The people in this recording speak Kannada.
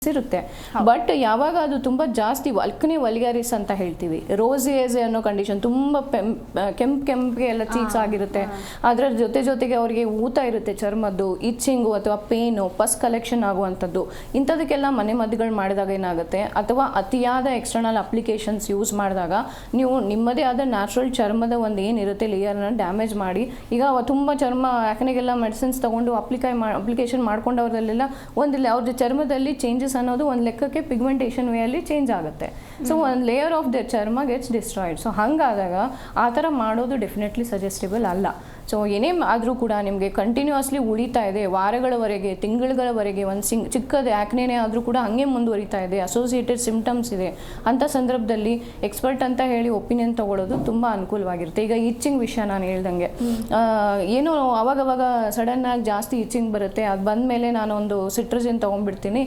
ಇರುತ್ತೆ. ಬಟ್ ಯಾವಾಗ ಅದು ತುಂಬ ಜಾಸ್ತಿ ಅಲ್ಕನಿ ವಲ್ಗ್ಯಾರಿಸ್ ಅಂತ ಹೇಳ್ತೀವಿ, ರೋಸಿಯೇಸೆ ಅನ್ನೋ ಕಂಡೀಷನ್, ತುಂಬ ಕೆಂಪಿಗೆ ಎಲ್ಲ ಚೀಕ್ಸ್ ಆಗಿರುತ್ತೆ, ಅದರ ಜೊತೆಗೆ ಅವರಿಗೆ ಊತ ಇರುತ್ತೆ, ಚರ್ಮದ್ದು ಇಚ್ಚಿಂಗು ಅಥವಾ ಪೇನು, ಪಸ್ ಕಲೆಕ್ಷನ್ ಆಗುವಂಥದ್ದು, ಇಂಥದಕ್ಕೆಲ್ಲ ಮದ್ದುಗಳು ಮಾಡಿದಾಗ ಏನಾಗುತ್ತೆ, ಅಥವಾ ಅತಿಯಾದ ಎಕ್ಸ್ಟರ್ನಲ್ ಅಪ್ಲಿಕೇಶನ್ಸ್ ಯೂಸ್ ಮಾಡಿದಾಗ ನೀವು ನಿಮ್ಮದೇ ಆದ ನ್ಯಾಚುರಲ್ ಚರ್ಮದ ಒಂದು ಏನಿರುತ್ತೆ ಲೇಯರ್ನ ಡ್ಯಾಮೇಜ್ ಮಾಡಿ, ಈಗ ತುಂಬ ಚರ್ಮ ಯಾಕನೆಗೆಲ್ಲ ಮೆಡಿಸಿನ್ಸ್ ತಗೊಂಡು ಅಪ್ಲಿಕೇಶನ್ ಮಾಡ್ಕೊಂಡವ್ರಲ್ಲೆಲ್ಲ ಒಂದಿಲ್ಲ ಅವ್ರ ಚರ್ಮದಲ್ಲಿ ಚೇಂಜಸ್ ಅನ್ನೋದು ಒಂದು ಲೆಕ್ಕಕ್ಕೆ ಪಿಗ್ಮೆಂಟೇಷನ್ ವೇಯಲ್ಲಿ ಚೇಂಜ್ ಆಗುತ್ತೆ. ಸೊ ಒಂದು ಲೇಯರ್ ಆಫ್ ದ ಚರ್ಮ ಗೆಟ್ಸ್ ಡಿಸ್ಟ್ರಾಯ್ಡ್. ಸೊ ಹಾಗಾದಾಗ ಆ ಥರ ಮಾಡೋದು ಡೆಫಿನೆಟ್ಲಿ ಸಜೆಸ್ಟೇಬಲ್ ಅಲ್ಲ. ಸೊ ಏನೇ ಆದರೂ ಕೂಡ ನಿಮಗೆ ಕಂಟಿನ್ಯೂಸ್ಲಿ ಉಳಿತಾ ಇದೆ, ವಾರಗಳವರೆಗೆ, ತಿಂಗಳುಗಳವರೆಗೆ, ಒಂದು ಚಿಕ್ಕದು ಯಾಕನೇ ಆದರೂ ಕೂಡ ಹಾಗೆ ಮುಂದುವರಿತಾ ಇದೆ, ಅಸೋಸಿಯೇಟೆಡ್ ಸಿಂಪ್ಟಮ್ಸ್ ಇದೆ, ಅಂಥ ಸಂದರ್ಭದಲ್ಲಿ ಎಕ್ಸ್ಪರ್ಟ್ ಅಂತ ಹೇಳಿ ಒಪಿನಿಯನ್ ತೊಗೊಳ್ಳೋದು ತುಂಬ ಅನುಕೂಲವಾಗಿರುತ್ತೆ. ಈಗ ಇಚ್ಚಿಂಗ್ ವಿಷಯ ನಾನು ಹೇಳ್ದಂಗೆ, ಏನೋ ಅವಾಗವಾಗ ಸಡನ್ನಾಗಿ ಜಾಸ್ತಿ ಇಚ್ಚಿಂಗ್ ಬರುತ್ತೆ, ಅದು ಬಂದಮೇಲೆ ನಾನು ಒಂದು ಸಿಟ್ರಜಿನ್ ತೊಗೊಂಡ್ಬಿಡ್ತೀನಿ,